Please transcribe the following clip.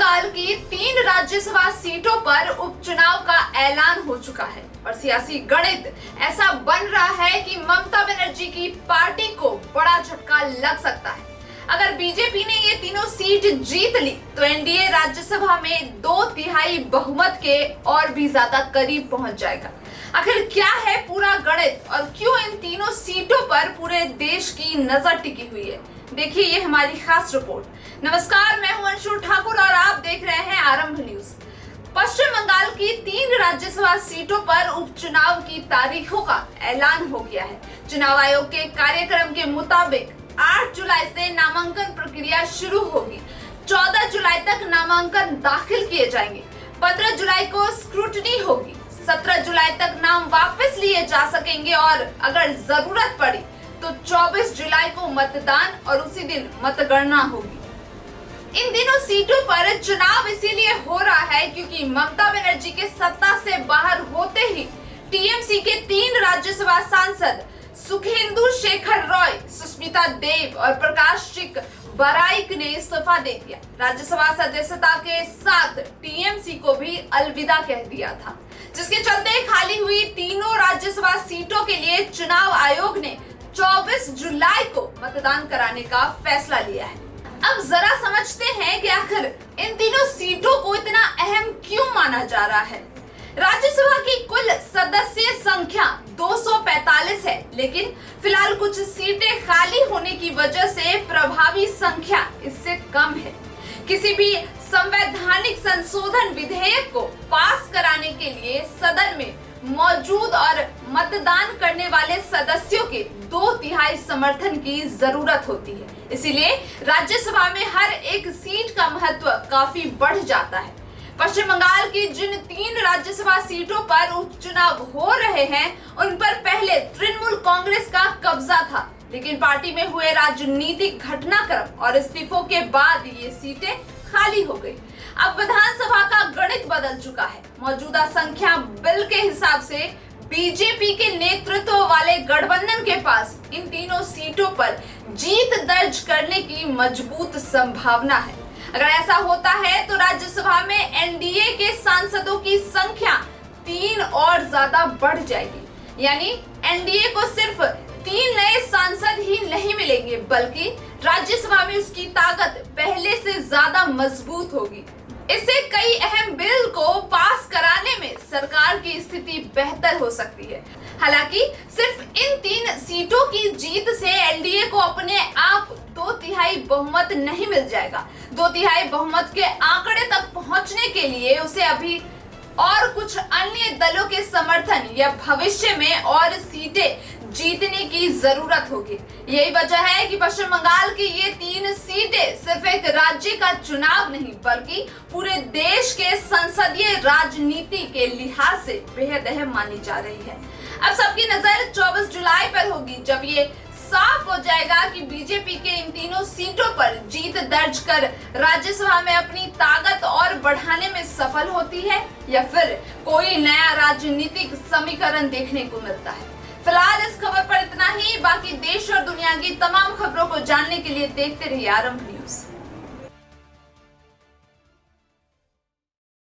बंगाल की 3 राज्यसभा सीटों पर उपचुनाव का ऐलान हो चुका है और सियासी गणित ऐसा बन रहा है कि ममता बनर्जी की पार्टी को बड़ा झटका लग सकता है। अगर बीजेपी ने ये तीनों सीट जीत ली तो एनडीए राज्यसभा में 2/3 बहुमत के और भी ज्यादा करीब पहुंच जाएगा। आखिर क्या है पूरा गणित और क्यों इन तीनों सीटों पर पूरे देश की नजर टिकी हुई है, देखिए ये हमारी खास रिपोर्ट। नमस्कार, मैं हूं अंशु ठाकुर और आप देख रहे हैं आरंभ न्यूज। पश्चिम बंगाल की 3 राज्यसभा सीटों पर उपचुनाव की तारीखों का ऐलान हो गया है। चुनाव आयोग के कार्यक्रम के मुताबिक 8 जुलाई से नामांकन प्रक्रिया शुरू होगी। 14 जुलाई तक नामांकन दाखिल किए जाएंगे। 15 जुलाई को स्क्रूटनी होगी। 17 जुलाई तक नाम वापस लिए जा सकेंगे और अगर जरूरत पड़ी तो 24 जुलाई को मतदान और उसी दिन मतगणना होगी। इन दिनों सीटों पर चुनाव इसीलिए हो रहा है क्योंकि ममता बनर्जी के सत्ता से बाहर होते ही टीएमसी के 3 राज्यसभा सांसद सुखेंदु शेखर रॉय, सुष्मिता देव और प्रकाश चिक बराइक ने इस्तीफा दे दिया। राज्यसभा सदस्यता के साथ टीएमसी को भी अलविदा कह दिया था, जिसके चलते खाली हुई तीनों राज्यसभा सीटों के लिए चुनाव आयोग ने 24 जुलाई को मतदान कराने का फैसला लिया है। अब जरा समझते हैं कि आखिर इन तीनों सीटों को इतना अहम क्यों माना जा रहा है। राज्यसभा की कुल सदस्य संख्या 245 है, लेकिन फिलहाल कुछ सीटें खाली होने की वजह से प्रभावी संख्या इससे कम है। किसी भी संवैधानिक संशोधन विधेयक को पास कराने के लिए सदन में मौजूद और मतदान करने वाले सदस्यों के 2/3 समर्थन की जरूरत होती है। इसीलिए राज्यसभा में हर एक सीट का महत्व काफी बढ़ जाता है। पश्चिम बंगाल की जिन 3 राज्यसभा सीटों पर उपचुनाव हो रहे हैं उन पर पहले तृणमूल कांग्रेस का कब्जा था, लेकिन पार्टी में हुए राजनीतिक घटनाक्रम और इस्तीफों के बाद ये सीटें खाली हो गई। अब विधानसभा का गणित बदल चुका है। मौजूदा संख्या बिल के हिसाब से बीजेपी के नेतृत्व वाले गठबंधन के पास इन तीनों सीटों पर जीत दर्ज करने की मजबूत संभावना है। अगर ऐसा होता है तो राज्यसभा में एनडीए के सांसदों की संख्या 3 और ज्यादा बढ़ जाएगी। यानी एनडीए को सिर्फ 3 नए सांसद ही नहीं मिलेंगे, बल्कि राज्यसभा में उसकी ताकत पहले से ज्यादा मजबूत होगी। इससे कई अहम बिल को पास कराने में सरकार की स्थिति बेहतर हो सकती है। हालांकि सिर्फ इन 3 सीटों की जीत से एनडीए को अपने आप 2/3 बहुमत नहीं मिल जाएगा। 2/3 बहुमत के आंकड़े तक पहुंचने के लिए उसे अभी और कुछ अन्य दलों के समर्थन या भविष्य में और सीटें जीतने की जरूरत होगी। यही वजह है कि पश्चिम बंगाल की ये 3 सीटें सिर्फ एक राज्य का चुनाव नहीं, बल्कि पूरे देश के संसदीय राजनीति के लिहाज से बेहद अहम मानी जा रही है। अब सबकी नजर 24 जुलाई पर होगी, जब ये साफ हो जाएगा कि बीजेपी के इन तीनों सीटों पर जीत दर्ज कर राज्यसभा में अपनी ताकत और बढ़ाने में सफल होती है या फिर कोई नया राजनीतिक समीकरण देखने को मिलता है। फिलहाल इस खबर पर इतना ही। बाकी देश और दुनिया की तमाम खबरों को जानने के लिए देखते रहिए आरंभ न्यूज।